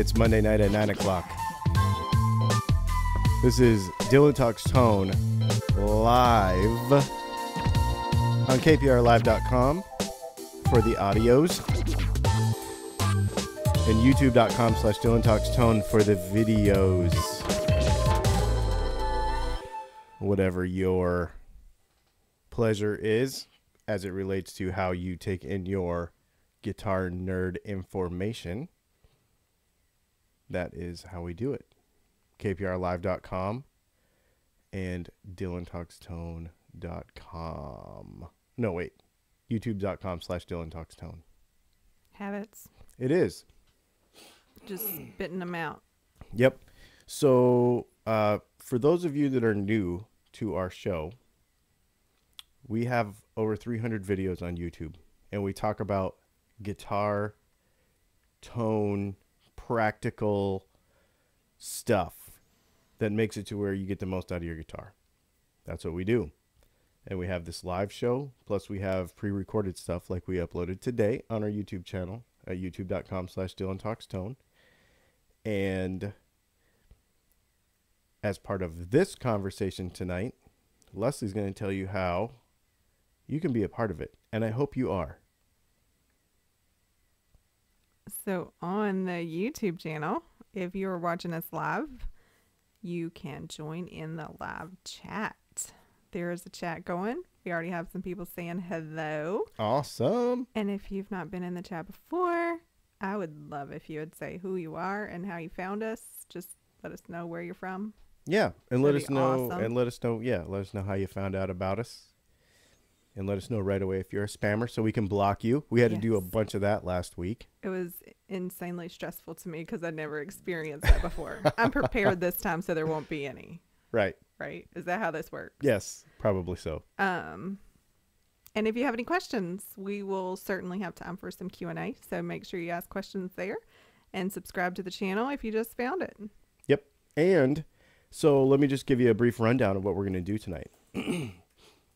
It's Monday night at 9 o'clock. This is Dylan Talks Tone live on kprlive.com for the audios and youtube.com/Dylan Talks Tone for the videos. Whatever your pleasure is as it relates to how you take in your guitar nerd information, that is how we do it. kprlive.com and dylantalkstone.com. No, wait. youtube.com/dylantalkstone. Habits. It is. Just spitting them out. Yep. So, for those of you that are new to our show, we have over 300 videos on YouTube, and we talk about guitar, tone, practical stuff that makes it to where you get the most out of your guitar. That's what we do. And we have this live show, plus we have pre-recorded stuff like we uploaded today on our YouTube channel at youtube.com/DylanTalksTone. And as part of this conversation tonight, Leslie's going to tell you how you can be a part of it. And I hope you are. So on the YouTube channel, if you're watching us live, you can join in the live chat. There is a chat going. We already have some people saying hello. Awesome. And if you've not been in the chat before, I would love if you would say who you are and how you found us. Just let us know where you're from. Yeah, and let us know, awesome. let us know how you found out about us. And let us know right away if you're a spammer so we can block you. We had to do a bunch of that last week. It was insanely stressful to me because I'd never experienced that before. I'm prepared this time so there won't be any. Right. Right? Is that how this works? Yes, probably so. And if you have any questions, we will certainly have time for some Q&A. So make sure you ask questions there and subscribe to the channel if you just found it. Yep. And so let me just give you a brief rundown of what we're going to do tonight.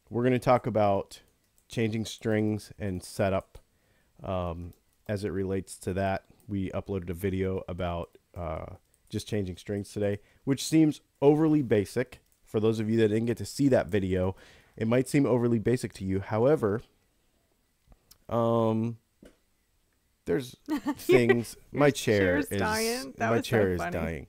We're going to talk about changing strings and setup as it relates to that. We uploaded a video about just changing strings today, which seems overly basic. For those of you that didn't get to see that video, it might seem overly basic to you. However, there's things. My chair is dying. My chair is dying.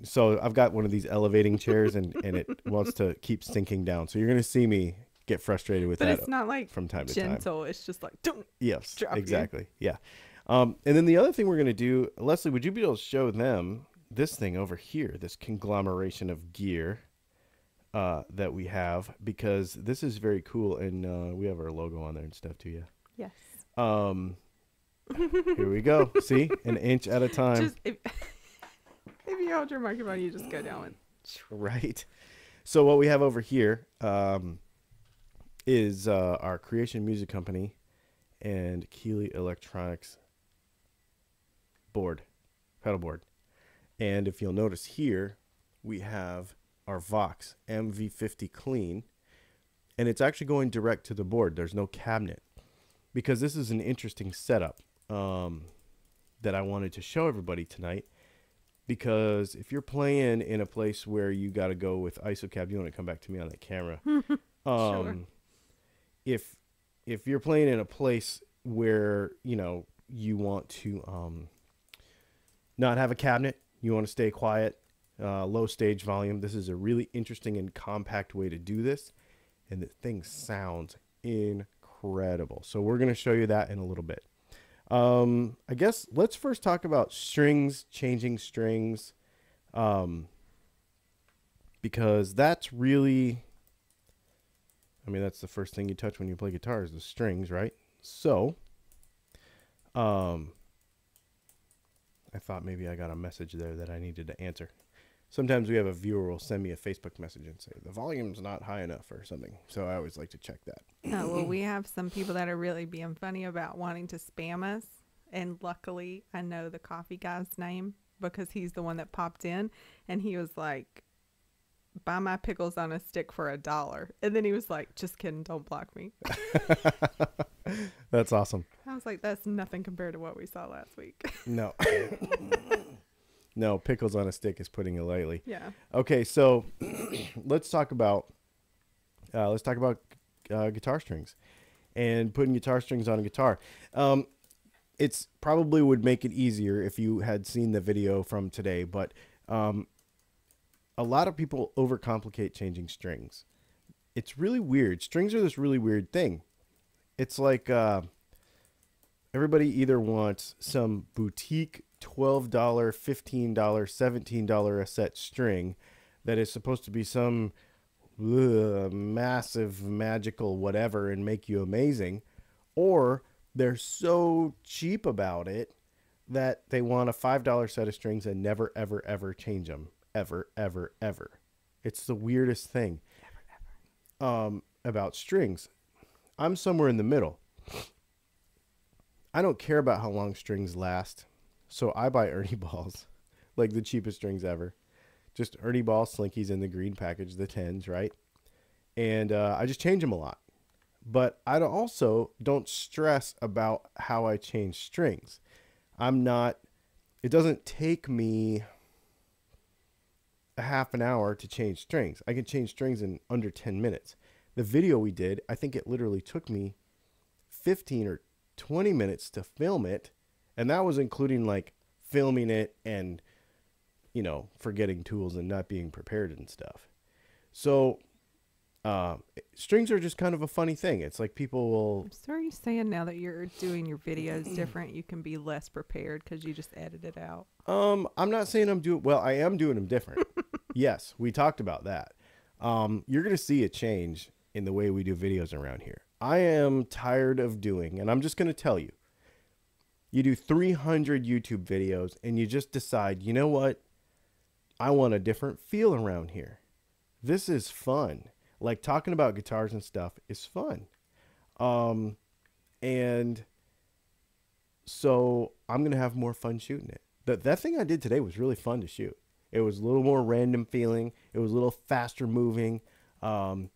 So I've got one of these elevating chairs and it wants to keep sinking down. So you're going to see me get frustrated with that. But it's not like from time to time. Gentle. It's just like, don't yes, drop exactly. You. Yeah. And then the other thing we're going to do, Leslie, would you be able to show them this thing over here, this conglomeration of gear that we have, because this is very cool. And we have our logo on there and stuff too. Yeah. Yes. Here we go. See, an inch at a time. If you hold your microphone, you just go down. Right. So what we have over here is our Creation Music Company and Keeley Electronics pedalboard. And if you'll notice here, we have our Vox mvV50 clean, and it's actually going direct to the board. There's no cabinet, because this is an interesting setup that I wanted to show everybody tonight. Because if you're playing in a place where you got to go with ISO-cab, you want to come back to me on that camera. Sure. If you're playing in a place where, you want to not have a cabinet, you want to stay quiet, low stage volume, this is a really interesting and compact way to do this. And the thing sounds incredible. So we're going to show you that in a little bit. I guess let's first talk about strings, changing strings, because that's really, that's the first thing you touch when you play guitar is the strings, right? So, I thought maybe I got a message there that I needed to answer. Sometimes we have a viewer will send me a Facebook message and say the volume's not high enough or something. So I always like to check that. Well, we have some people that are really being funny about wanting to spam us. And luckily, I know the coffee guy's name because he's the one that popped in. And he was like, buy my pickles on a stick for $1. And then he was like, just kidding, don't block me. That's awesome. I was like, that's nothing compared to what we saw last week. No. No, pickles on a stick is putting it lightly. Yeah. Okay, so let's talk about guitar strings and putting guitar strings on a guitar. It's probably would make it easier if you had seen the video from today, but a lot of people overcomplicate changing strings. It's really weird. Strings are this really weird thing. It's like everybody either wants some boutique $12, $15, $17 a set string that is supposed to be some massive magical whatever and make you amazing, or they're so cheap about it that they want a $5 set of strings and never ever ever change them ever ever ever. It's the weirdest thing about strings. I'm somewhere in the middle. I don't care about how long strings last, so I buy Ernie balls, like the cheapest strings ever. Just Ernie ball slinkies in the green package, the 10s, right? And I just change them a lot. But I also don't stress about how I change strings. It doesn't take me a half an hour to change strings. I can change strings in under 10 minutes. The video we did, I think it literally took me 15 or 20 minutes to film it. And that was including like filming it and, you know, forgetting tools and not being prepared and stuff. So strings are just kind of a funny thing. It's like people will... So are you saying now that you're doing your videos different, you can be less prepared because you just edit it out? I'm not saying I am doing them different. Yes, we talked about that. You're going to see a change in the way we do videos around here. I am tired of doing, and I'm just going to tell you, you do 300 YouTube videos and you just decide, you know what? I want a different feel around here. This is fun. Like talking about guitars and stuff is fun. And so I'm going to have more fun shooting it. That thing I did today was really fun to shoot. It was a little more random feeling. It was a little faster moving. I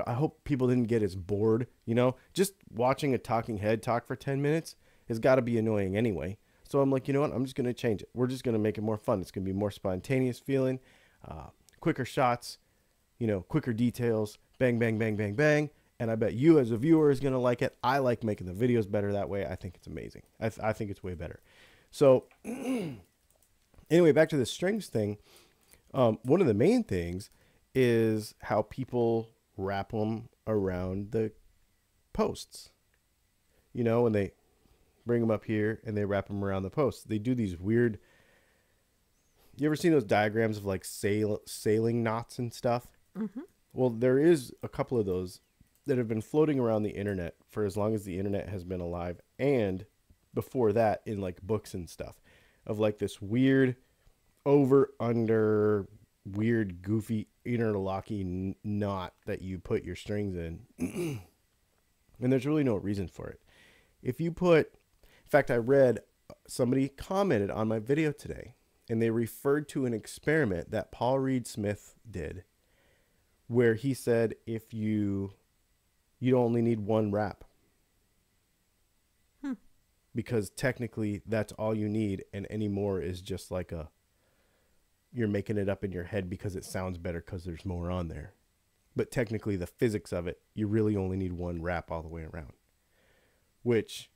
hope people didn't get as bored, you know, just watching a talking head talk for 10 minutes has got to be annoying anyway. So I'm like, you know what? I'm just going to change it. We're just going to make it more fun. It's going to be more spontaneous feeling, quicker shots, you know, quicker details, bang, bang, bang, bang, bang. And I bet you as a viewer is going to like it. I like making the videos better that way. I think it's amazing. I think it's way better. So anyway, back to the strings thing. One of the main things is how people wrap them around the posts. You know, when they bring them up here and they wrap them around the posts, they do these weird... You ever seen those diagrams of like sailing knots and stuff? Mm-hmm. Well, there is a couple of those that have been floating around the internet for as long as the internet has been alive, and before that in like books and stuff, of like this weird over under weird goofy interlocking knot that you put your strings in. And there's really no reason for it. If you put, in fact, I read somebody commented on my video today and they referred to an experiment that Paul Reed Smith did where he said if you only need one wrap. Because technically that's all you need, and any more is just like you're making it up in your head because it sounds better because there's more on there. But technically the physics of it, you really only need one wrap all the way around. Which,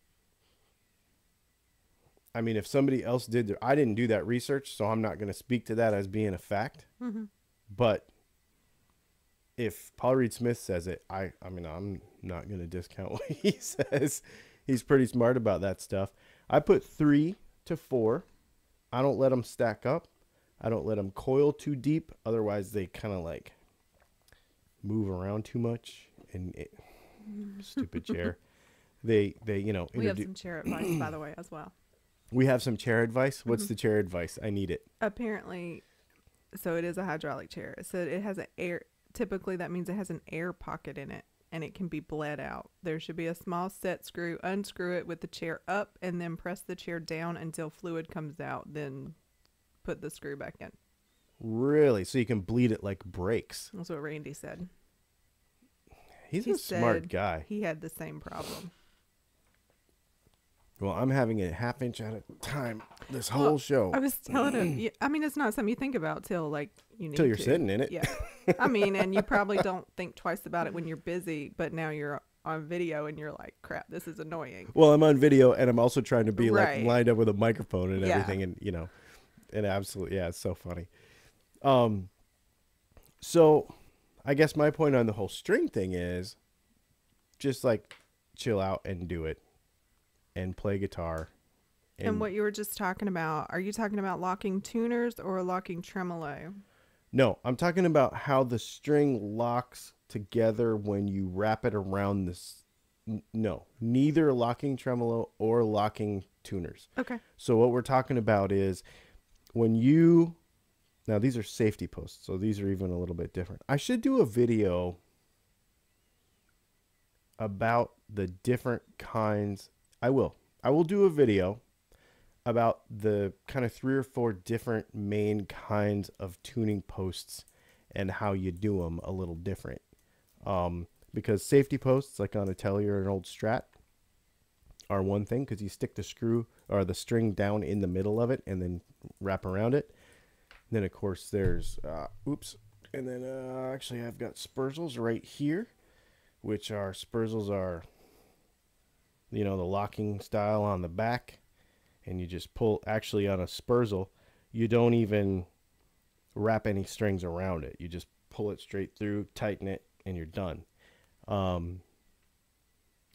I mean, if somebody else did, I didn't do that research, so I'm not going to speak to that as being a fact. Mm-hmm. But if Paul Reed Smith says it, I mean, I'm not going to discount what he says. He's pretty smart about that stuff. I put 3 to 4. I don't let them stack up. I don't let them coil too deep. Otherwise, they kind of like move around too much. And stupid chair. They you know. We have some chair advice, by the way, as well. We have some chair advice. What's the chair advice? I need it. Apparently, so it is a hydraulic chair. So it has an air. Typically, that means it has an air pocket in it. And it can be bled out. There should be a small set screw. Unscrew it with the chair up and then press the chair down until fluid comes out. Then put the screw back in. Really? So you can bleed it like brakes. That's what Randy said. He a smart guy. He had the same problem. Well, I'm having a half inch at a time this whole show. I was telling him, I mean, it's not something you think about till like you need Till you're to. sitting in it. Yeah. I mean, and you probably don't think twice about it when you're busy, but now you're on video and you're like, crap, this is annoying. Well, I'm on video and I'm also trying to be like Right. lined up with a microphone and Yeah. everything, and you know, and absolutely, yeah, it's so funny. So I guess my point on the whole string thing is just like chill out and do it and play guitar. And what you were just talking about, are you talking about locking tuners or locking tremolo? No, I'm talking about how the string locks together when you wrap it around this. No, neither locking tremolo or locking tuners. Okay. So what we're talking about is when you, now these are safety posts, so these are even a little bit different. I should do a video about the different kinds. I will do a video about the kind of 3 or 4 different main kinds of tuning posts and how you do them a little different. Because safety posts, like on a Tele or an old Strat, are one thing because you stick the screw or the string down in the middle of it and then wrap around it. And then, of course, there's, and then actually I've got Spurzels right here, which are, Spurzels are, you know, the locking style on the back. And you just pull, actually on a Spurzel, you don't even wrap any strings around it. You just pull it straight through, tighten it, and you're done. And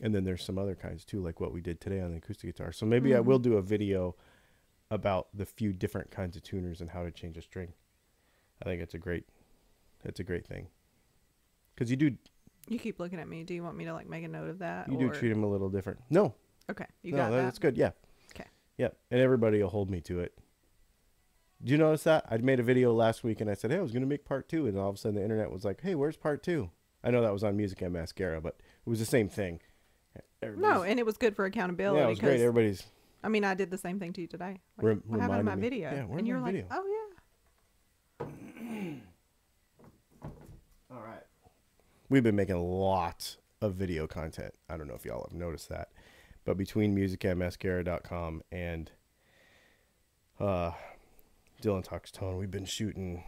then there's some other kinds too, like what we did today on the acoustic guitar. So maybe I will do a video about the few different kinds of tuners and how to change a string. I think it's a great thing. Because you do. You keep looking at me. Do you want me to like make a note of that? You do treat them a little different. No. Okay. You got that? That's good. Yeah. Okay. Yep, and everybody will hold me to it. Do you notice that? I made a video last week and I said, hey, I was going to make part 2. And all of a sudden the internet was like, hey, where's part 2? I know that was on Music and Mascara, but it was the same thing. No, and it was good for accountability. Yeah, it was great. Everybody's. I mean, I did the same thing to you today. Like, what happened to my video? Yeah, and you're like, video? oh, yeah. All right. We've been making lots of video content. I don't know if y'all have noticed that. But between musicandmascara.com and Dylan Talks Tone, we've been shooting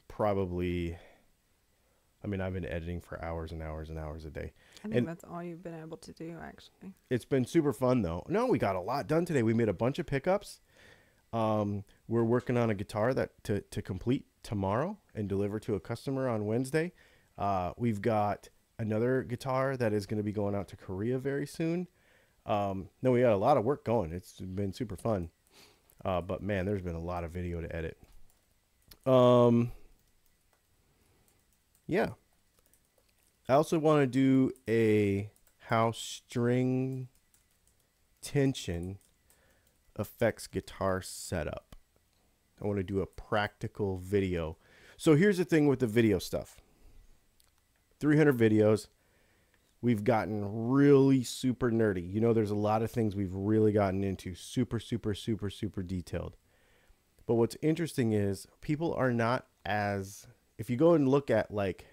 probably, I mean, I've been editing for hours and hours and hours a day. I think that's all you've been able to do, actually. It's been super fun, though. No, we got a lot done today. We made a bunch of pickups. We're working on a guitar that to complete tomorrow and deliver to a customer on Wednesday. We've got another guitar that is going to be going out to Korea very soon. No, we got a lot of work going. It's been super fun. But man, there's been a lot of video to edit. Yeah. I also want to do a how string tension affects guitar setup. I want to do a practical video. So here's the thing with the video stuff. 300 videos. We've gotten really super nerdy. You know, there's a lot of things we've really gotten into. Super, super, super, super detailed. But what's interesting is people are not as... If you go and look at, like,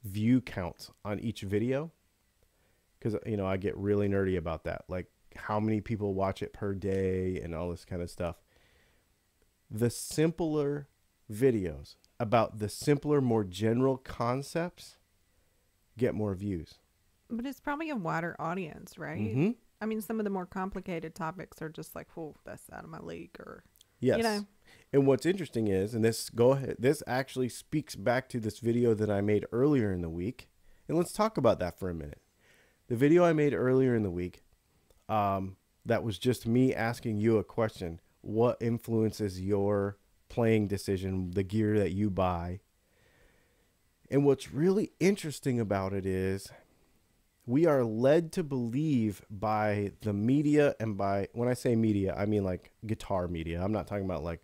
view counts on each video, because, you know, I get really nerdy about that. Like, how many people watch it per day and all this kind of stuff. The simpler videos about the simpler, more general concepts get more views. But it's probably a wider audience, right? Mm-hmm. I mean, some of the more complicated topics are just like, "Whoa, that's out of my league," or yes. You know. And what's interesting is, and this actually speaks back to this video that I made earlier in the week. And let's talk about that for a minute. The video I made earlier in the week, that was just me asking you a question. What influences your playing decision, the gear that you buy? And what's really interesting about it is we are led to believe by the media, and by, when I say media, I mean like guitar media. I'm not talking about like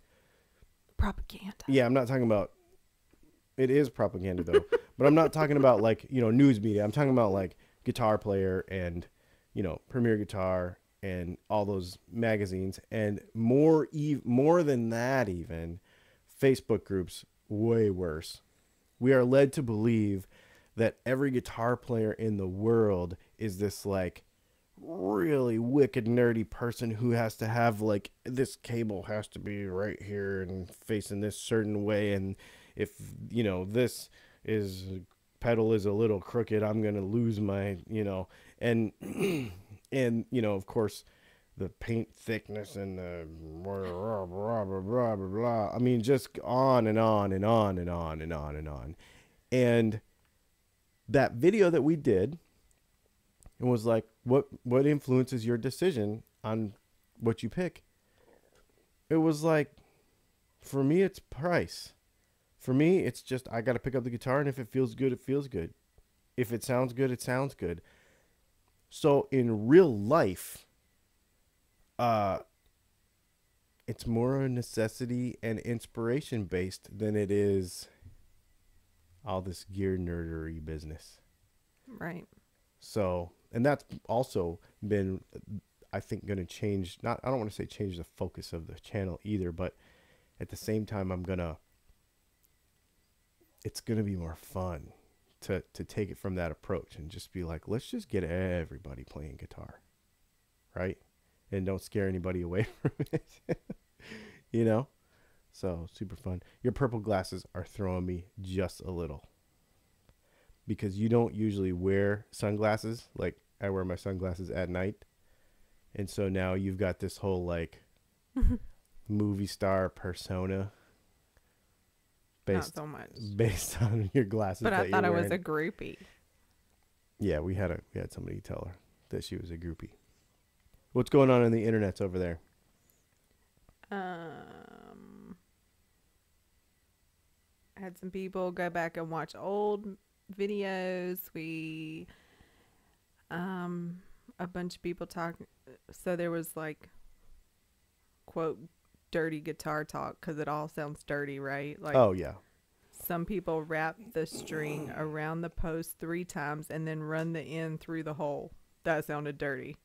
propaganda. Yeah, I'm not talking about, it is propaganda though, but I'm not talking about like, you know, news media. I'm talking about like Guitar Player and, you know, Premier Guitar and all those magazines, and more than that, even Facebook groups, way worse. We are led to believe that every guitar player in the world is this like really wicked nerdy person who has to have like this cable has to be right here and facing this certain way, and if you know this is pedal is a little crooked, I'm gonna lose my, you know, and and you know, of course, the paint thickness and the blah blah blah blah blah blah. I mean, just on and on and on and on and on and on. And that video that we did, and was like, what influences your decision on what you pick? It was like, for me, it's price. For me, it's just, I got to pick up the guitar, and if it feels good, it feels good. If it sounds good, it sounds good. So in real life, it's more a necessity and inspiration based than it is all this gear nerdery business. Right. So, and that's also been, I think, going to change, I don't want to say change the focus of the channel either, but at the same time, it's going to be more fun to take it from that approach and just be like, let's just get everybody playing guitar, right? And don't scare anybody away from it, you know? So, super fun. Your purple glasses are throwing me just a little, because you don't usually wear sunglasses. Like, I wear my sunglasses at night. And so now you've got this whole, like, movie star persona based, not so much based on your glasses. But I thought I was a groupie. Yeah, we had somebody tell her that she was a groupie. What's going on in the internets over there? I had some people go back and watch old videos. We a bunch of people talk, so there was like, quote, dirty guitar talk, because it all sounds dirty, right? Like, oh yeah, some people wrap the string around the post 3 times and then run the end through the hole. That sounded dirty.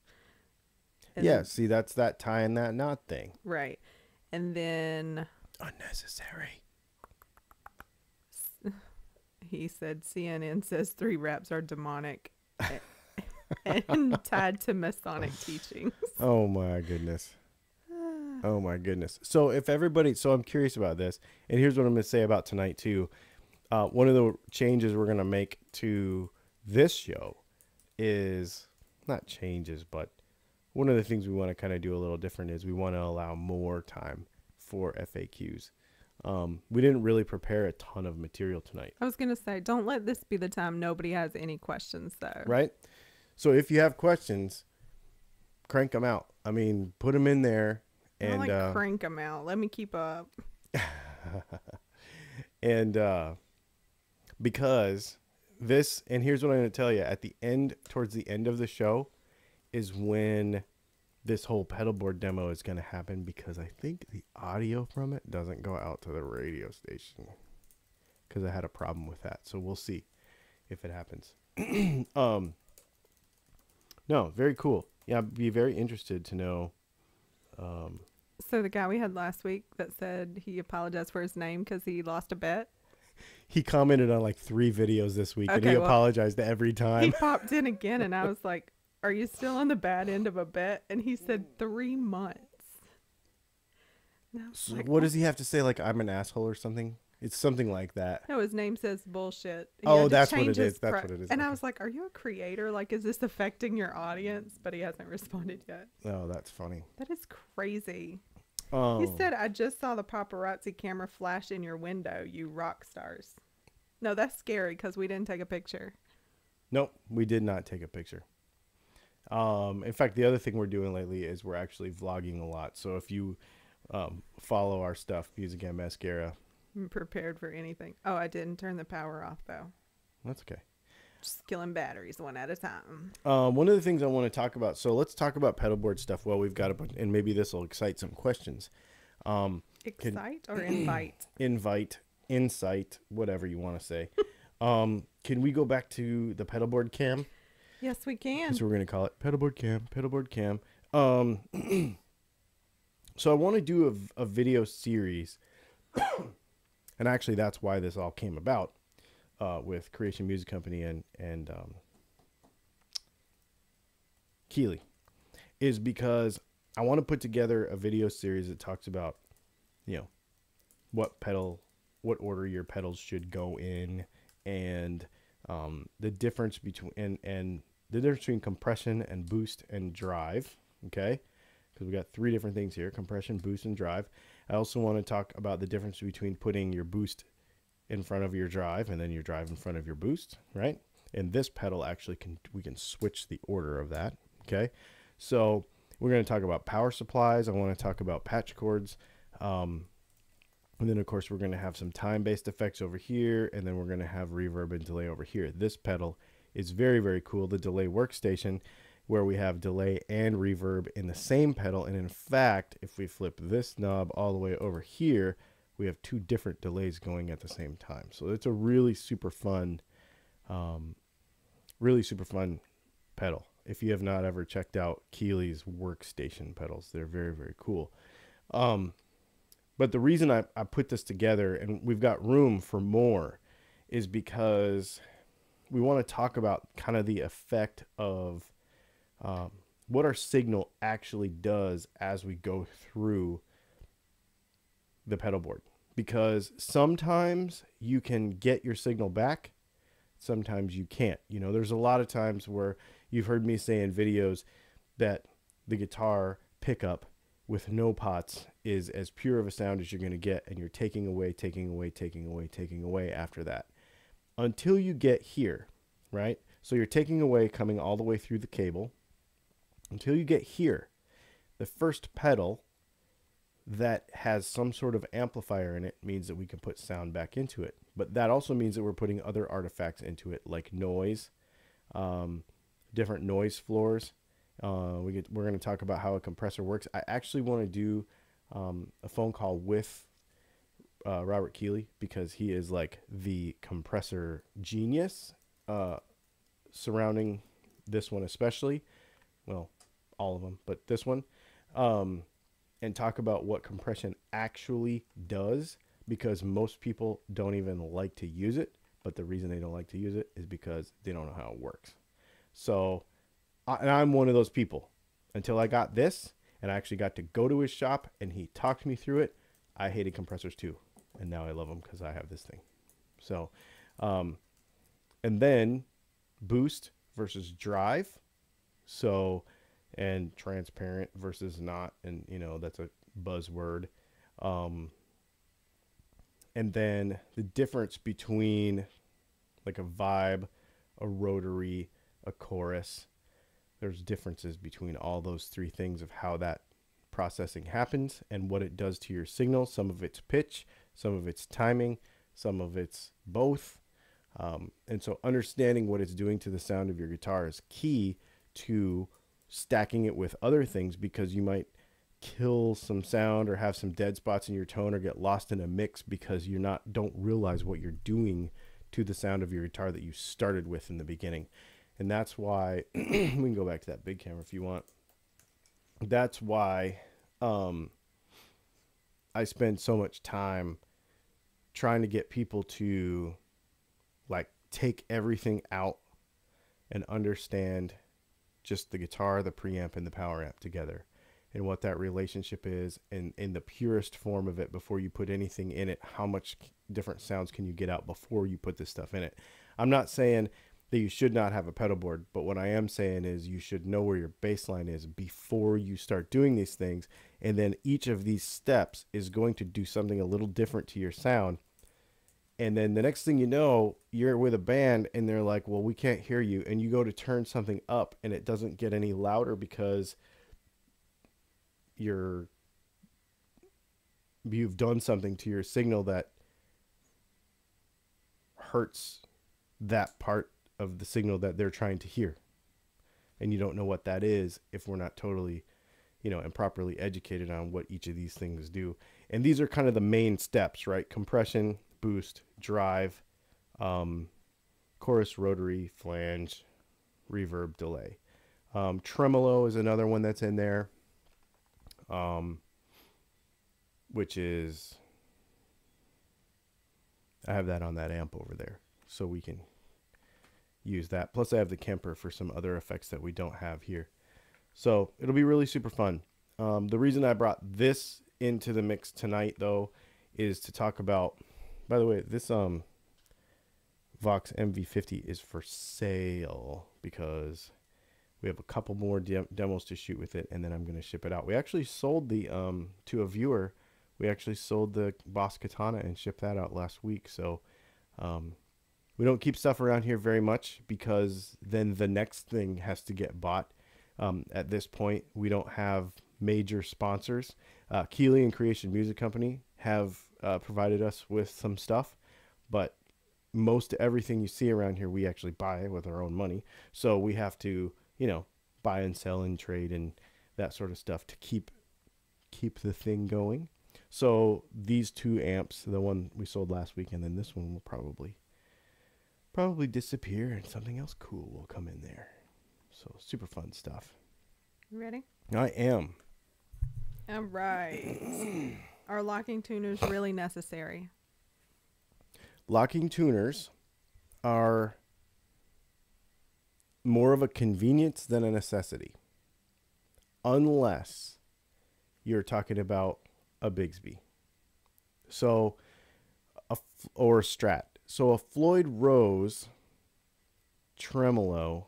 And yeah, see, that's that tying that knot thing. Right. And then unnecessary. He said CNN says 3 raps are demonic and tied to Masonic teachings. Oh my goodness. Oh my goodness. So if everybody, so I'm curious about this, and here's what I'm going to say about tonight too. One of the changes we're going to make to this show is, not changes, but one of the things we want to kind of do a little different is we want to allow more time for FAQs. We didn't really prepare a ton of material tonight. I was going to say, don't let this be the time nobody has any questions, though. Right? So if you have questions, crank them out. I mean, put them in there. And I like crank them out. Let me keep up. And because this, and here's what I'm going to tell you, at the end, towards the end of the show, is when this whole pedalboard demo is going to happen, because I think the audio from it doesn't go out to the radio station, because I had a problem with that. So we'll see if it happens. No, very cool. Yeah, I'd be very interested to know. So the guy we had last week that said he apologized for his name because he lost a bet. He commented on like 3 videos this week, and he apologized every time. He popped in again, and I was like, are you still on the bad end of a bet? And he said 3 months. So like, what does he have to say? Like, I'm an asshole or something? It's something like that. No, his name says bullshit. Oh, that's what it is. That's what it is. And I was like, are you a creator? Like, is this affecting your audience? But he hasn't responded yet. Oh, that's funny. That is crazy. He said, I just saw the paparazzi camera flash in your window, you rock stars. No, that's scary because we didn't take a picture. Nope, we did not take a picture. In fact, the other thing we're doing lately is we're actually vlogging a lot. So if you follow our stuff, Music and Mascara. I'm prepared for anything. Oh, I didn't turn the power off, though. That's okay. Just killing batteries one at a time. One of the things I want to talk about, so let's talk about pedalboard stuff while we've got a bunch, and maybe this will excite some questions. Excite or invite? Insight, whatever you want to say. Can we go back to the pedalboard cam? Yes, we can. So we're going to call it pedalboard cam, pedalboard cam. So I want to do a video series, and actually that's why this all came about. With Creation Music Company and Keeley, is because I want to put together a video series that talks about, you know, what order your pedals should go in, and the difference between and the difference between compression and boost and drive. Okay, because we got 3 different things here: compression, boost, and drive. I also want to talk about the difference between putting your boost in front of your drive and then your drive in front of your boost, right? And this pedal actually we can switch the order of that. Okay, so we're going to talk about power supplies. I want to talk about patch cords. And then, of course, we're going to have some time-based effects over here, and then we're going to have reverb and delay over here. This pedal is very, very cool, the delay workstation, where we have delay and reverb in the same pedal. And in fact, if we flip this knob all the way over here, we have 2 different delays going at the same time. So it's a really super fun pedal. If you have not ever checked out Keeley's workstation pedals, they're very, very cool. But the reason I put this together, and we've got room for more, is because we want to talk about kind of the effect of what our signal actually does as we go through the pedal board. Because sometimes you can get your signal back, sometimes you can't. You know, there's a lot of times where you've heard me say in videos that the guitar pickup with no pots is as pure of a sound as you're going to get, and you're taking away after that until you get here, right? So you're taking away, coming all the way through the cable until you get here. The first pedal that has some sort of amplifier in it means that we can put sound back into it, but that also means that we're putting other artifacts into it, like noise, different noise floors. We're going to talk about how a compressor works. I actually want to do a phone call with Robert Keeley, because he is like the compressor genius surrounding this one especially. Well, all of them, but this one. And talk about what compression actually does, because most people don't even like to use it. But the reason they don't like to use it is because they don't know how it works. So... and I'm one of those people. Until I got this, and I actually got to go to his shop, and he talked me through it, I hated compressors too. And now I love them because I have this thing. So, and then boost versus drive. So, and transparent versus not. And, you know, that's a buzzword. And then the difference between like a vibe, a rotary, a chorus. There's differences between all those 3 things of how that processing happens and what it does to your signal. Some of it's pitch, some of it's timing, some of it's both. And so understanding what it's doing to the sound of your guitar is key to stacking it with other things, because you might kill some sound or have some dead spots in your tone or get lost in a mix because you don't realize what you're doing to the sound of your guitar that you started with in the beginning. And that's why we can go back to that big camera if you want. That's why I spend so much time trying to get people to like take everything out and understand just the guitar, the preamp, and the power amp together, and what that relationship is, and in the purest form of it before you put anything in it. How much different sounds can you get out before you put this stuff in it? I'm not saying that you should not have a pedal board, but what I am saying is you should know where your bass line is before you start doing these things, and then each of these steps is going to do something a little different to your sound. And then the next thing you know, you're with a band and they're like, well, we can't hear you. And you go to turn something up and it doesn't get any louder because you've done something to your signal that hurts that part of the signal that they're trying to hear. And you don't know what that is if we're not totally, and properly educated on what each of these things do. And these are kind of the main steps, right? Compression, boost, drive, chorus, rotary, flange, reverb, delay. Tremolo is another one that's in there, which is, I have that on that amp over there, so we can use that. Plus I have the Kemper for some other effects that we don't have here. So it'll be really super fun. The reason I brought this into the mix tonight, though, is to talk about, by the way, this Vox mvV50 is for sale because we have a couple more demos to shoot with it, and then I'm going to ship it out. We actually sold the, to a viewer, we actually sold the Boss Katana and shipped that out last week. So we don't keep stuff around here very much because then the next thing has to get bought. At this point, we don't have major sponsors. Keeley and Creation Music Company have provided us with some stuff, but most everything you see around here we actually buy with our own money. So we have to, you know, buy and sell and trade and that sort of stuff to keep the thing going. So these two amps, the one we sold last week and then this one, will probably disappear and something else cool will come in there. So super fun stuff. You ready? I am. All right. Are locking tuners really necessary? Locking tuners are more of a convenience than a necessity. Unless you're talking about a Bigsby. So, or a Strat. So a Floyd Rose tremolo,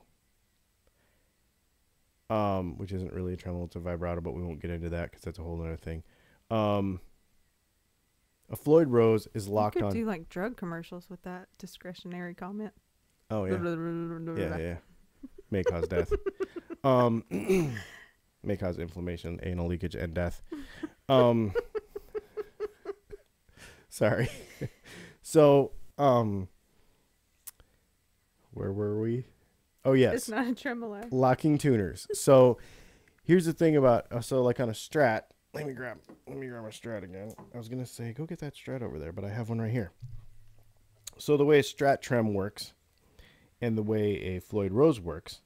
which isn't really a tremolo, it's a vibrato, but we won't get into that because that's a whole other thing. A Floyd Rose is locked on. You could do like drug commercials with that discretionary comment. Oh yeah, yeah. May cause death. May cause inflammation, anal leakage, and death. Sorry. So, where were we? Oh yes, It's not a tremolo. locking tuners. So here's the thing about so like on a Strat. Let me grab my Strat again. I was gonna say go get that Strat over there, but I have one right here. So the way a Strat trem works and the way a Floyd Rose works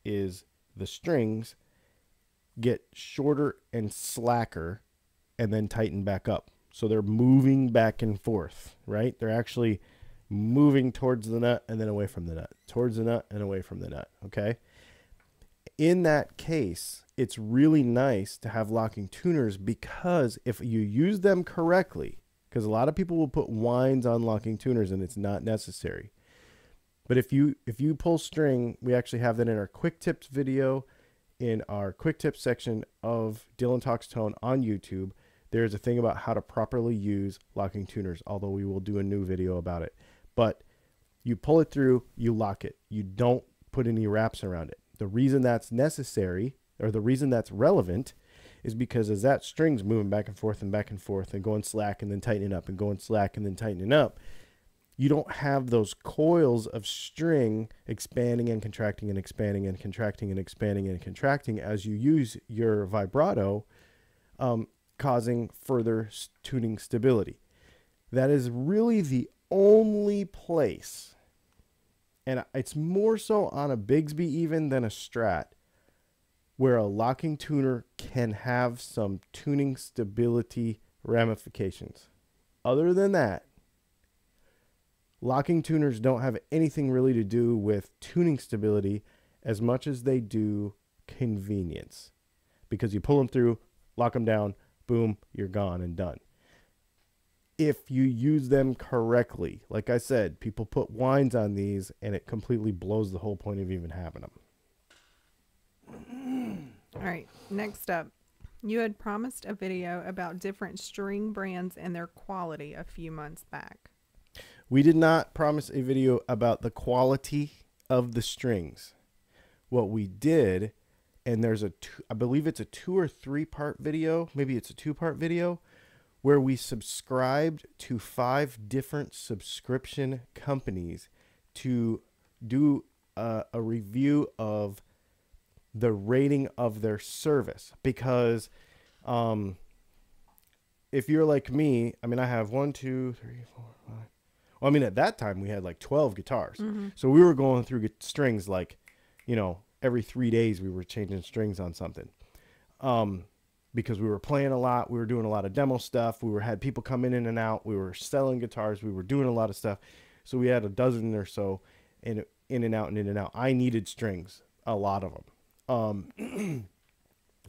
is the strings get shorter and slacker and then tighten back up. So they're moving back and forth, right? They're actually moving towards the nut and then away from the nut, towards the nut and away from the nut, okay? In that case, it's really nice to have locking tuners because if you use them correctly, because a lot of people will put winds on locking tuners and it's not necessary. But if you pull string, we actually have that in our quick tips video, in our quick tips section of Dylan Talks Tone on YouTube. There's a thing about how to properly use locking tuners, although we will do a new video about it. But you pull it through, you lock it. You don't put any wraps around it. The reason that's necessary, or the reason that's relevant, is because as that string's moving back and forth and going slack and then tightening up and going slack and then tightening up, you don't have those coils of string expanding and contracting and expanding and contracting and expanding and contracting as you use your vibrato, causing further tuning stability. That is really the only place, and it's more so on a Bigsby even than a Strat, where a locking tuner can have some tuning stability ramifications. Other than that, locking tuners don't have anything really to do with tuning stability as much as they do convenience. Because you pull them through, lock them down, boom, you're gone and done. If you use them correctly, like I said, people put winds on these and it completely blows the whole point of even having them. All right, next up. You had promised a video about different string brands and their quality a few months back. We did not promise a video about the quality of the strings. What we did, and there's I believe it's a 2 or 3 part video, maybe it's a 2-part video, where we subscribed to 5 different subscription companies to do a review of the rating of their service. Because if you're like me, I mean, I have 1, 2, 3, 4, 5. Well, I mean, at that time we had like 12 guitars. Mm-hmm. So we were going through strings like, you know, every 3 days we were changing strings on something. Because we were playing a lot, we were doing a lot of demo stuff, had people come in and out, we were selling guitars, we were doing a lot of stuff. So we had a dozen or so in and out and in and out. I needed strings, a lot of them.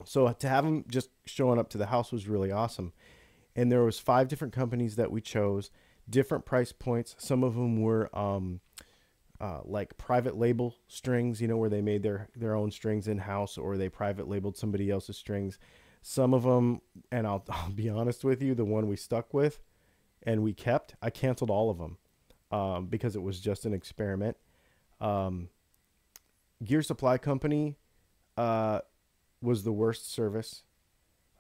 So to have them just showing up to the house was really awesome. And there was 5 different companies that we chose, different price points. Some of them were like private label strings, you know, where they made their own strings in house, or they private labeled somebody else's strings. Some of them, and I'll be honest with you, the one we stuck with and we kept, I canceled all of them because it was just an experiment. Gear Supply Company was the worst service.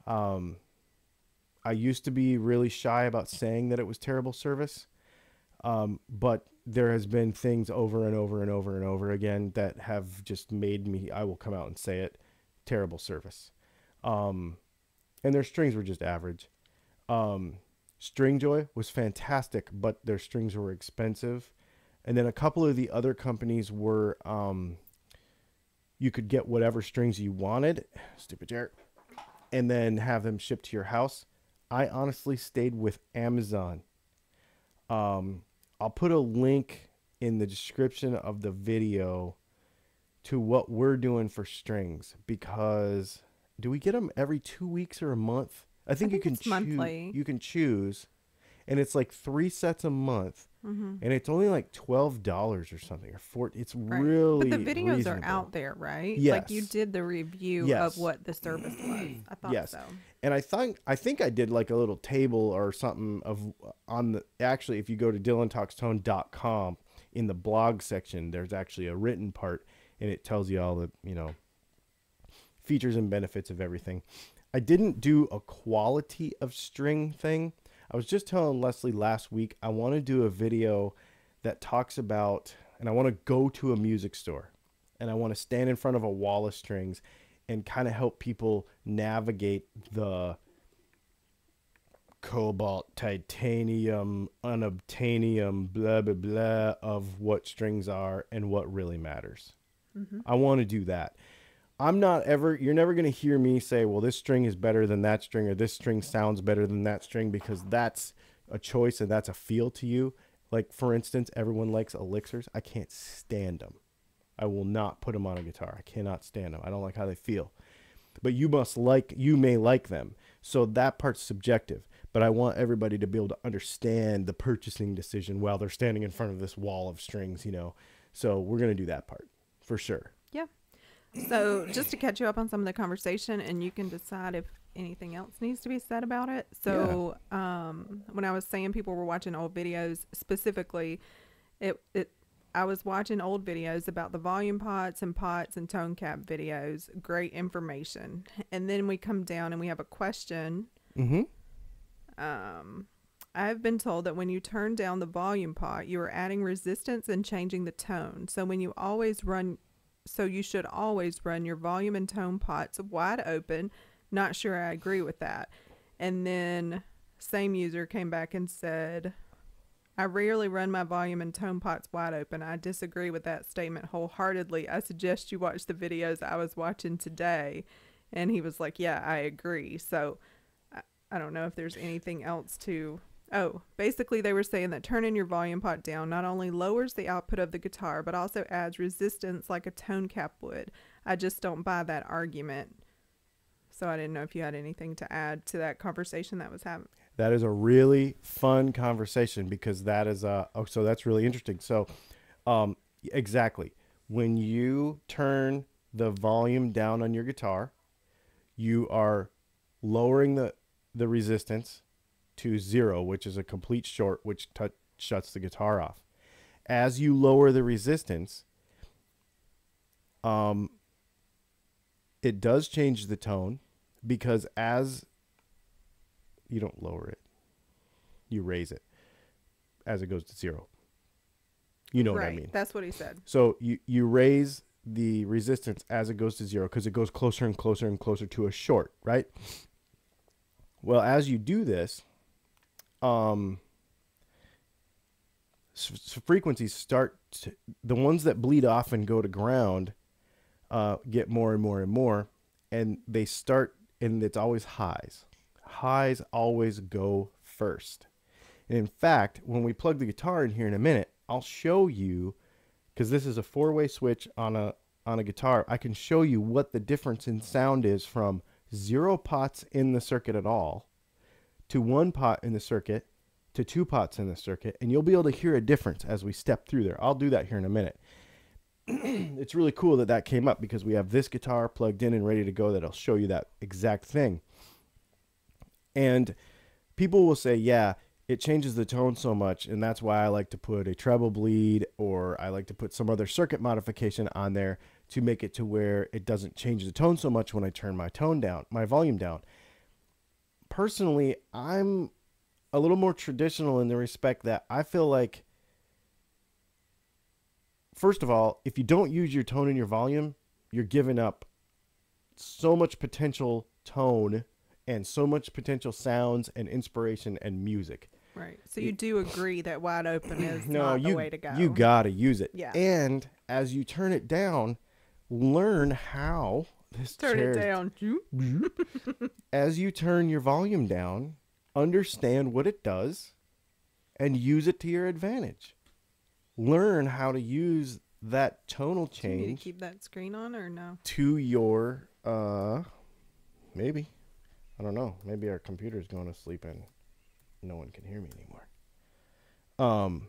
I used to be really shy about saying that it was terrible service, but there has been things over and over and over and over again that have just made me, I will come out and say it, terrible service. And their strings were just average. Stringjoy was fantastic, but their strings were expensive. And then a couple of the other companies were, you could get whatever strings you wanted, stupid chair, and then have them shipped to your house. I honestly stayed with Amazon. I'll put a link in the description of the video to what we're doing for strings, because do we get them every 2 weeks or a month? I think you can choose. Monthly. You can choose, and it's like 3 sets a month, Mm-hmm. and it's only like $12 or something, or $14. It's Right. really But the videos reasonable. are out there, right? Yes. Like you did the review Yes. of what the service was. I thought Yes. so. And I think I did like a little table or something of on the, actually, if you go to didnttalkstone.com, in the blog section, there's actually a written part, and it tells you all the, you know, features and benefits of everything. I didn't do a quality of string thing. I was just telling Leslie last week, I want to do a video that talks about, and I want to go to a music store, and I want to stand in front of a wall of strings and kind of help people navigate the cobalt, titanium, unobtainium, blah, blah, blah of what strings are and what really matters. Mm-hmm. I want to do that. You're never going to hear me say, well, this string is better than that string, or this string sounds better than that string, because that's a choice and that's a feel to you. Like, for instance, everyone likes elixirs. I can't stand them. I will not put them on a guitar. I cannot stand them. I don't like how they feel. But you may like them. So that part's subjective. But I want everybody to be able to understand the purchasing decision while they're standing in front of this wall of strings, you know. So we're going to do that part for sure. Yeah. So just to catch you up on some of the conversation, and you can decide if anything else needs to be said about it. So when I was saying people were watching old videos, specifically, I was watching old videos about the volume pots and tone cap videos. Great information. And then we come down and we have a question. Mm-hmm. I have been told that when you turn down the volume pot, you are adding resistance and changing the tone. So you should always run your volume and tone pots wide open. Not sure I agree with that. And then same user came back and said, I rarely run my volume and tone pots wide open. I disagree with that statement wholeheartedly. I suggest you watch the videos I was watching today. And he was like, yeah, I agree. So I don't know if there's anything else to... Oh, basically they were saying that turning your volume pot down not only lowers the output of the guitar, but also adds resistance like a tone cap would. I just don't buy that argument. So I didn't know if you had anything to add to that conversation that was happening. That is a really fun conversation, because that is so that's really interesting. So exactly. When you turn the volume down on your guitar, you are lowering the resistance to 0, which is a complete short, which shuts the guitar off. As you lower the resistance, it does change the tone, because as you don't lower it, you raise it as it goes to 0. You know what I mean? That's what he said. So you raise the resistance as it goes to 0, because it goes closer and closer and closer to a short, right? Well, as you do this, frequencies start the ones that bleed off and go to ground get more and more and more, and they start, and it's always highs. Highs always go first. And in fact, when we plug the guitar in here in a minute, I'll show you, because this is a 4-way switch on a on a guitar, I can show you what the difference in sound is from 0 pots in the circuit at all to 1 pot in the circuit to 2 pots in the circuit, and you'll be able to hear a difference as we step through there. I'll do that here in a minute. It's really cool that that came up because we have this guitar plugged in and ready to go that'll show you that exact thing. And people will say, yeah, it changes the tone so much, and that's why I like to put a treble bleed, or I like to put some other circuit modification on there to make it to where it doesn't change the tone so much when I turn my tone down, my volume down. Personally, I'm a little more traditional in the respect that I feel like, first of all, if you don't use your tone and your volume, you're giving up so much potential tone and so much potential sounds and inspiration and music. Right. So you do agree that wide open is not the way to go. You got to use it. Yeah. And as you turn it down, learn how this Turn it down. As you turn your volume down, understand what it does and use it to your advantage. Learn how to use that tonal change. Do you need to keep that screen on or no? To your, maybe. I don't know. Maybe our computer's going to sleep and no one can hear me anymore.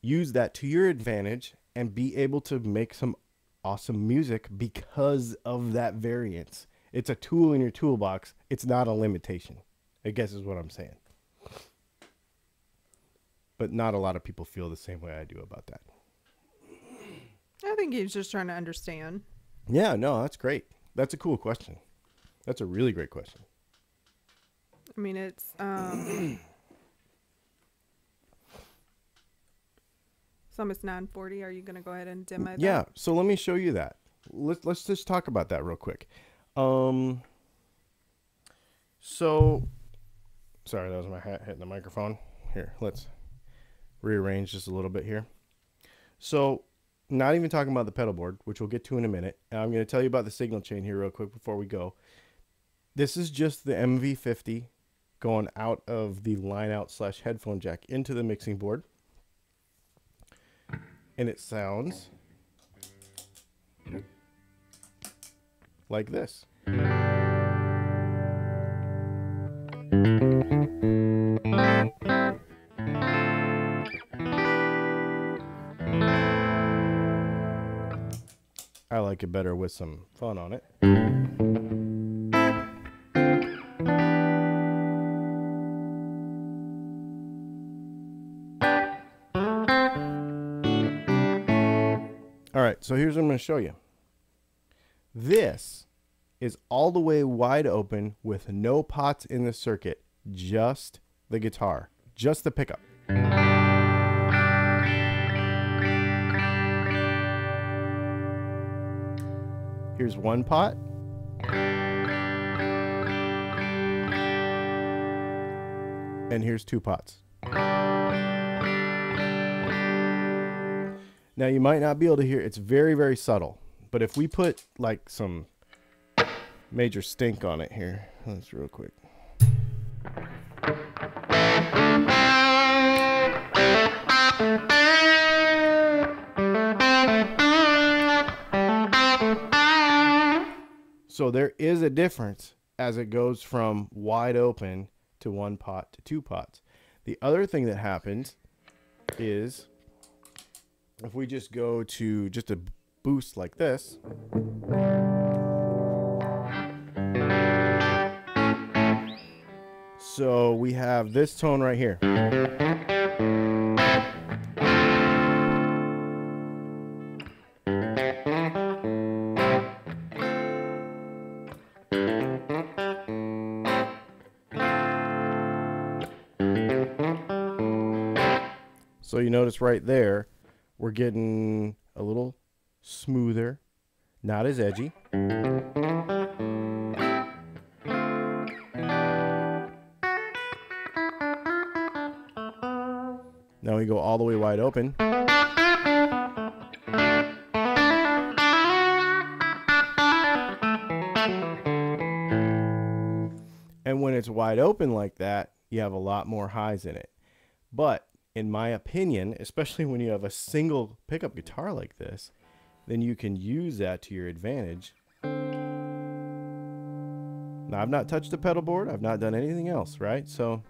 Use that to your advantage and be able to make some awesome music because of that variance. It's a tool in your toolbox. It's not a limitation, I guess is what I'm saying. But not a lot of people feel the same way I do about that. I think he's just trying to understand. Yeah, no, that's great. That's a cool question. That's a really great question. I mean, it's it's almost 9:40. Are you going to go ahead and demo that? Yeah, so let me show you that. Let's just talk about that real quick. So, sorry, that was my hat hitting the microphone. Here, let's rearrange just a little bit here. So, not even talking about the pedal board, which we'll get to in a minute. And I'm going to tell you about the signal chain here real quick before we go. This is just the mvV50 going out of the line out / headphone jack into the mixing board. And it sounds like this. I like it better with some fun on it. All right, so here's what I'm going to show you. This is all the way wide open with no pots in the circuit, just the guitar, just the pickup. Here's 1 pot. And here's 2 pots. Now you might not be able to hear, it's very, very subtle. But if we put like some major stink on it here, let's real quick. So there is a difference as it goes from wide open to 1 pot to 2 pots. The other thing that happens is if we just go to just a boost like this, so we have this tone right here. So you notice right there, we're getting a little smoother, not as edgy. Now we go all the way wide open. And when it's wide open like that, you have a lot more highs in it. But in my opinion, especially when you have a single pickup guitar like this, then you can use that to your advantage. Now, I've not touched the pedal board. I've not done anything else, right? So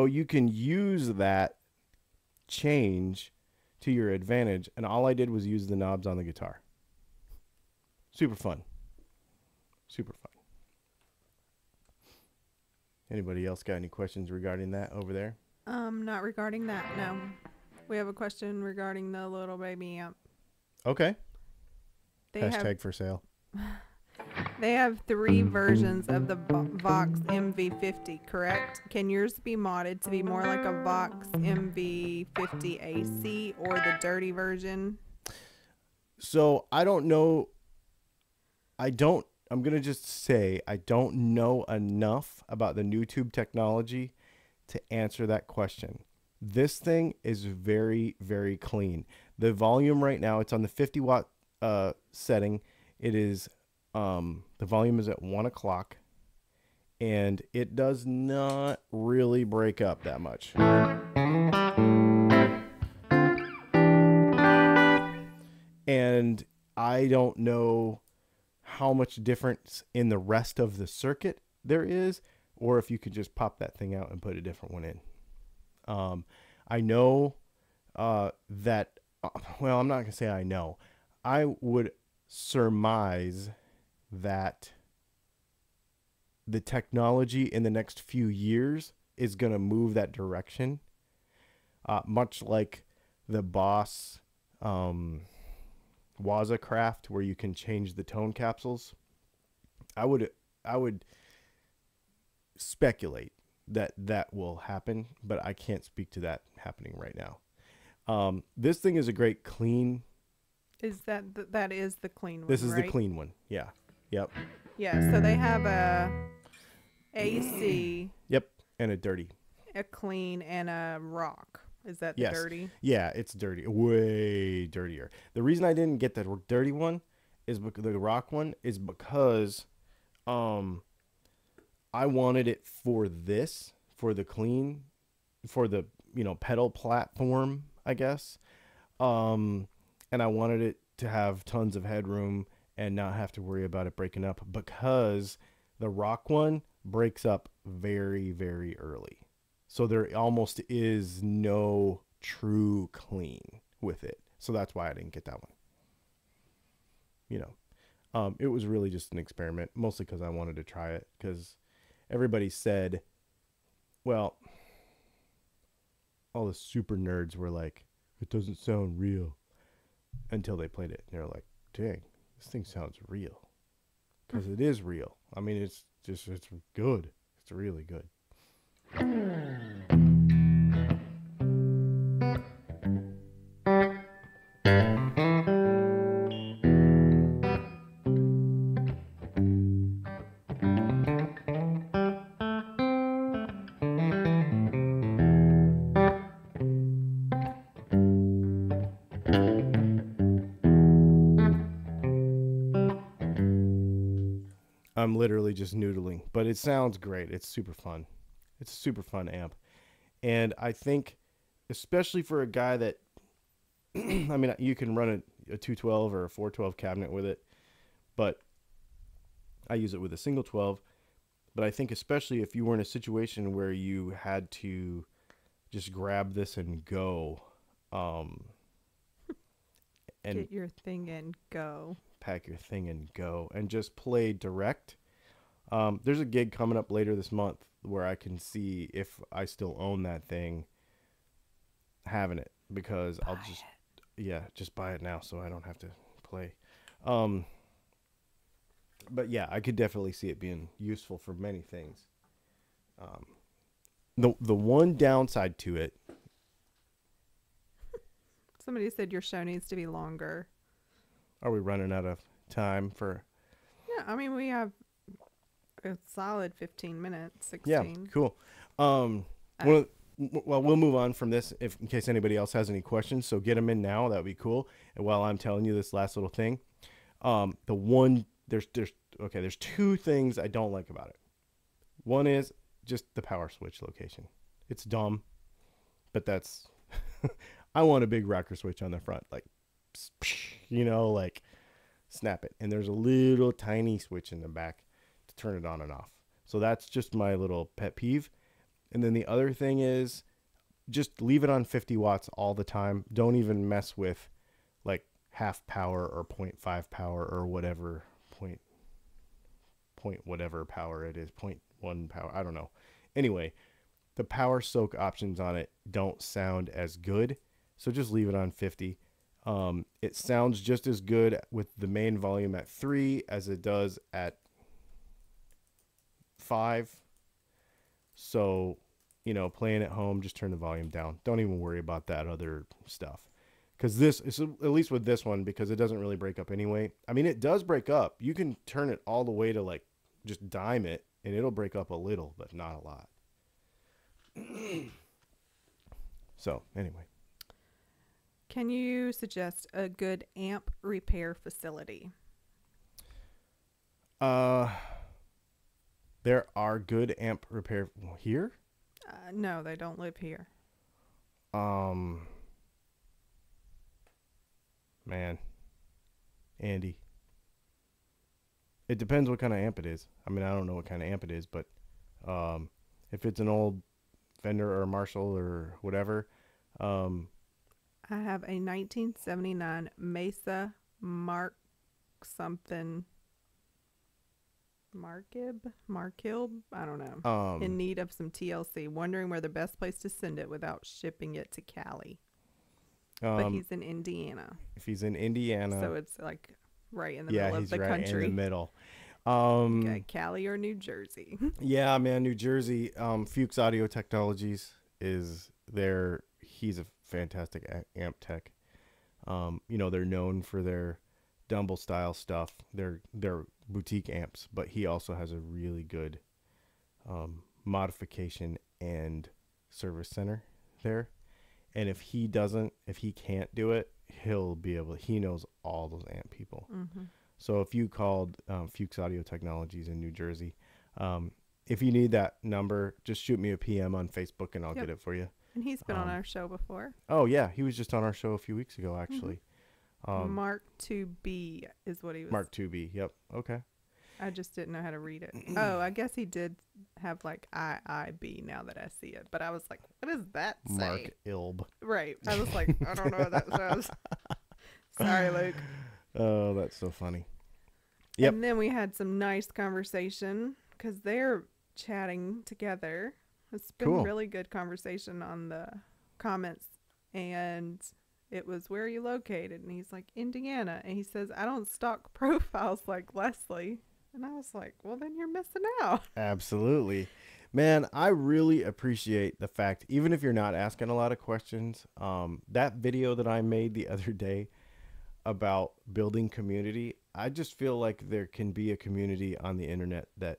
you can use that change to your advantage, and all I did was use the knobs on the guitar. Super fun. Super fun. Anybody else got any questions regarding that over there? Not regarding that, no. We have a question regarding the little baby amp. Okay. They Hashtag for sale. They have 3 versions of the Vox mvV50, correct? Can yours be modded to be more like a Vox mvV50 AC or the dirty version? So I don't know. I'm going to just say I don't know enough about the new tube technology to answer that question. This thing is very, very clean. The volume right now, it's on the 50 watt setting. It is, the volume is at 1 o'clock, and it does not really break up that much. And I don't know how much difference in the rest of the circuit there is, or if you could just pop that thing out and put a different one in. I know that, well, I'm not going to say I know. I would surmise that the technology in the next few years is going to move that direction, much like the Boss Wazacraft, where you can change the tone capsules. I would speculate that will happen, but I can't speak to that happening right now. This thing is a great clean. Is that is the clean one? This is right? the clean one. Yeah. Yep. Yeah. So they have a AC. Yep. And a dirty. A clean and a rock. Is that the Yes. dirty? Yeah, it's dirty. Way dirtier. The reason I didn't get the dirty one is because the rock one is because I wanted it for this, for the clean, for the, pedal platform, I guess. And I wanted it to have tons of headroom and not have to worry about it breaking up, because the rock one breaks up very, very early. So there almost is no true clean with it. So that's why I didn't get that one. It was really just an experiment, mostly because I wanted to try it, because everybody said, well, all the super nerds were like, it doesn't sound real, until they played it. And they're like, dang, this thing sounds real. Because it is real. I mean, it's good. It's really good. I'm literally just noodling, but it sounds great. It's super fun. It's a super fun amp. And I think, especially for a guy that, I mean, you can run a 212 or a 412 cabinet with it, but I use it with a single 12. But I think especially if you were in a situation where you had to just grab this and go, and get your thing and go. Pack your thing and go, and just play direct. There's a gig coming up later this month where I can see if I still own that thing, having it, because I'll just buy it now so I don't have to play. But yeah, I could definitely see it being useful for many things. The one downside to it. Somebody said your show needs to be longer. Are we running out of time for? Yeah, I mean, we have a solid 15 minutes, 16. Yeah, cool. well, we'll move on from this in case anybody else has any questions. So get them in now. That would be cool. And while I'm telling you this last little thing, there's two things I don't like about it. One is just the power switch location. It's dumb, but that's, I want a big rocker switch on the front, like, like snap it. And there's a little tiny switch in the back to turn it on and off. So that's just my little pet peeve. And then the other thing is just leave it on 50 watts all the time. Don't even mess with like half power or 0.5 power or whatever point whatever power it is, 0.1 power. I don't know. Anyway, the power soak options on it don't sound as good. So just leave it on 50. It sounds just as good with the main volume at 3 as it does at 5. So, playing at home, just turn the volume down. Don't even worry about that other stuff. Because this is, at least with this one, because it doesn't really break up anyway. I mean, it does break up. You can turn it all the way to like just dime it, and it'll break up a little, but not a lot. So, anyway. Can you suggest a good amp repair facility? There are good amp repair here. No, they don't live here. Man, Andy. It depends what kind of amp it is. I mean, I don't know what kind of amp it is, but if it's an old Fender or Marshall or whatever. I have a 1979 Mesa Mark something. Markib? I don't know. In need of some TLC. Wondering where the best place to send it without shipping it to Cali. But he's in Indiana. If he's in Indiana. So it's like right in the middle of the country. Yeah, he's right in the middle. Okay, Cali or New Jersey. Yeah, man, New Jersey. Fuchs Audio Technologies is there. He's a fantastic amp tech. They're known for their Dumble style stuff. They're boutique amps, but he also has a really good modification and service center there. And if he can't do it, he knows all those amp people. Mm-hmm. So if you called Fuchs Audio Technologies in New Jersey, if you need that number, just shoot me a PM on Facebook and I'll get it for you. And he's been on our show before. Oh, yeah. He was just on our show a few weeks ago, actually. Mm-hmm. Mark 2B is what he was. Mark 2B. Yep. Okay. I just didn't know how to read it. Oh, I guess he did have like IIB now that I see it. But I was like, what does that say? Mark Ilb. Right. I was like, I don't know what that says. Sorry, Luke. Oh, that's so funny. Yep. And then we had some nice conversation because they're chatting together. It's been really good conversation on the comments. And it was, where are you located? And he's like, Indiana. And he says, I don't stalk profiles like Leslie. And I was like, well, then you're missing out. Absolutely. Man, I really appreciate the fact, even if you're not asking a lot of questions, that video that I made the other day about building community, I just feel like there can be a community on the internet that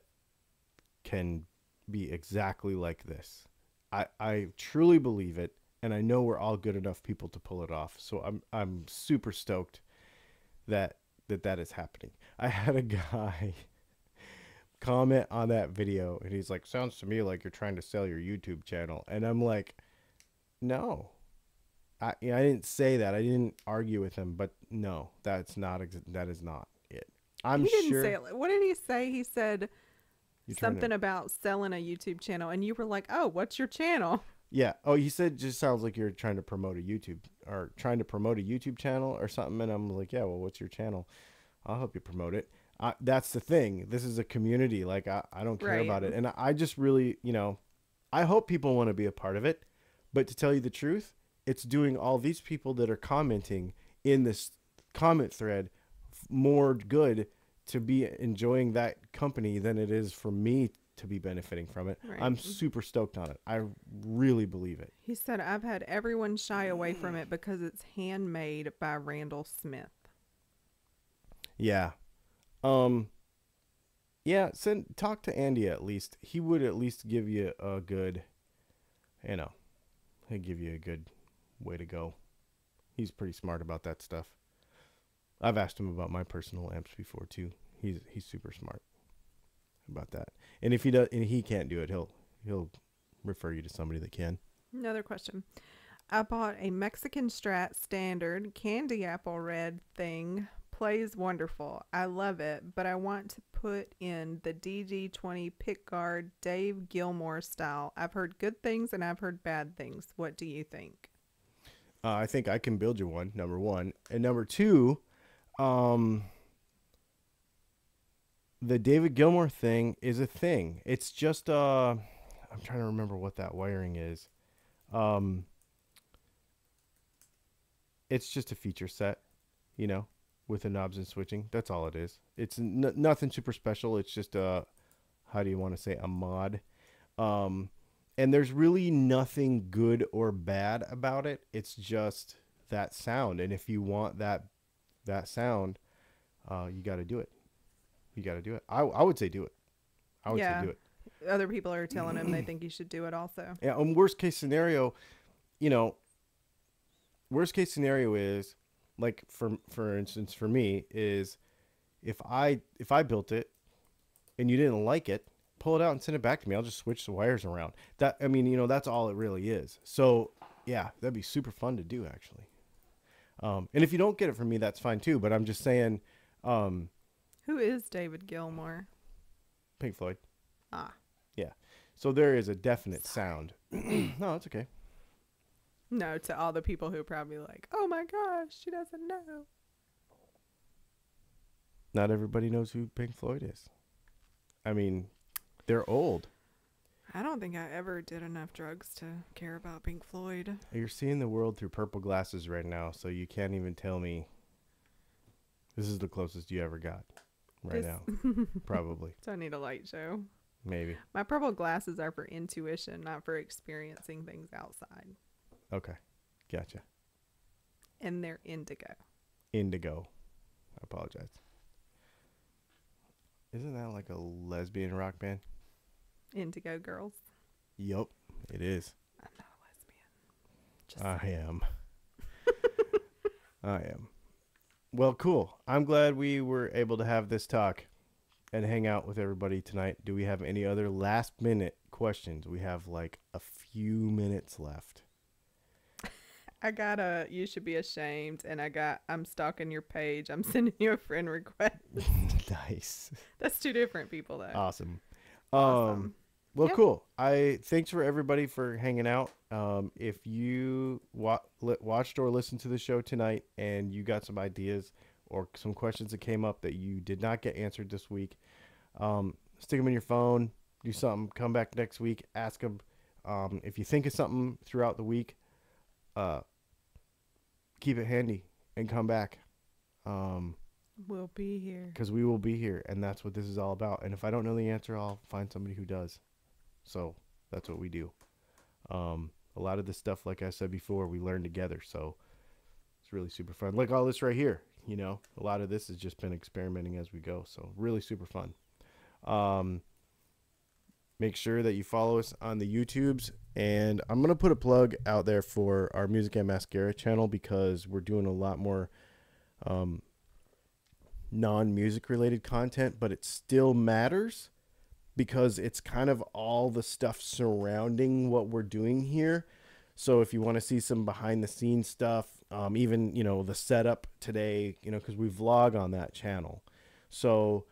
can be exactly like this. I truly believe it, and I know we're all good enough people to pull it off. So I'm super stoked that is happening. I had a guy comment on that video, and he's like, sounds to me like you're trying to sell your YouTube channel. And I'm like, no. I didn't say that. I didn't argue with him, but no, that is not it. He didn't say it. What did he say? He said something about selling a YouTube channel, and you were like, oh, what's your channel? Yeah. Oh, he said just sounds like you're trying to promote a YouTube channel or something. And I'm like, yeah, well, what's your channel? I'll help you promote it. That's the thing. This is a community. Like, I don't care about it. And I just really, I hope people want to be a part of it. But to tell you the truth, it's doing all these people that are commenting in this comment thread more good to be enjoying that company than it is for me to be benefiting from it. Right. I'm super stoked on it. I really believe it. He said, I've had everyone shy away from it because it's handmade by Randall Smith. Yeah. Talk to Andy at least. He would at least give you a good, He'll give you a good way to go. He's pretty smart about that stuff. I've asked him about my personal amps before too. He's super smart about that. And if he can't do it, he'll refer you to somebody that can. Another question. I bought a Mexican Strat standard candy apple red thing. Plays wonderful. I love it, but I want to put in the DG20 pickguard Dave Gilmour style. I've heard good things and I've heard bad things. What do you think? I think I can build you one, number one. And number two, the David Gilmour thing is a thing. It's just, I'm trying to remember what that wiring is. It's just a feature set, you know, with the knobs and switching. That's all it is. It's nothing super special. It's just how do you want to say, a mod. And there's really nothing good or bad about it. It's just that sound. And if you want that sound, you got to do it. You got to do it. I would say do it. I would say do it. Other people are telling him they think you should do it also. Yeah. Worst case scenario, you know, worst case scenario is, like, for instance, for me, is if I built it and you didn't like it, pull it out and send it back to me. I'll just switch the wires around. That, I mean, you know, that's all it really is. So yeah, that'd be super fun to do, actually. And if you don't get it from me, that's fine too. But I'm just saying, who is David Gilmour? Pink Floyd. Ah. Yeah. So there is a definite sound. No, it's okay. No, to all the people who are probably like, oh my gosh, she doesn't know. Not everybody knows who Pink Floyd is. I mean, they're old. I don't think I ever did enough drugs to care about Pink Floyd. You're seeing the world through purple glasses right now, so you can't even tell me this is the closest you ever got right now. Probably. So I need a light show. Maybe. My purple glasses are for intuition, not for experiencing things outside. Okay. Gotcha. And they're indigo. Indigo. I apologize. Isn't that like a lesbian rock band? Indigo Girls. Yup, it is. I'm not a lesbian. I am. I am. Well, cool. I'm glad we were able to have this talk and hang out with everybody tonight. Do we have any other last minute questions? We have like a few minutes left. I got a you should be ashamed, and I'm stalking your page. I'm sending you a friend request. Nice. That's two different people though. Awesome. Well, cool. Thanks for everybody for hanging out. If you watched or listened to the show tonight and you got some ideas or some questions that came up that you did not get answered this week, stick them in your phone, do something, come back next week, ask them. If you think of something throughout the week, keep it handy and come back. We'll be here. Because we will be here, and that's what this is all about. And if I don't know the answer, I'll find somebody who does. So that's what we do. A lot of this stuff, like I said before, we learn together. So it's really super fun. Like all this right here, you know, a lot of this has just been experimenting as we go. So really super fun. Make sure that you follow us on the YouTubes. And I'm going to put a plug out there for our Music and Mascara channel because we're doing a lot more non-music related content, but it still matters because it's kind of all the stuff surrounding what we're doing here. So if you want to see some behind the scenes stuff, even, you know, the setup today, you know, because we vlog on that channel. So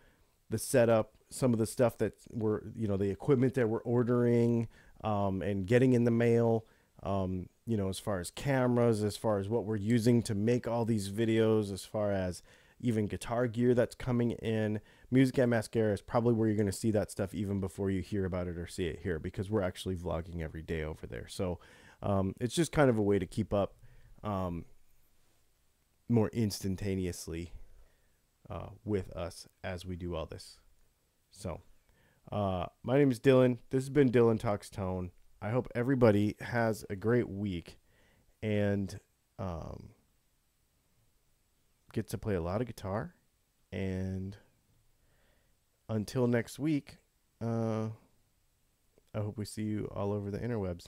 the setup, some of the stuff that we're, you know, the equipment that we're ordering and getting in the mail, you know, as far as cameras, as far as what we're using to make all these videos, as far as even guitar gear that's coming in. Music and Mascara is probably where you're going to see that stuff even before you hear about it or see it here, because we're actually vlogging every day over there. So it's just kind of a way to keep up more instantaneously with us as we do all this. So my name is Dylan. This has been Dylan Talks Tone. I hope everybody has a great week and gets to play a lot of guitar. And until next week, I hope we see you all over the interwebs.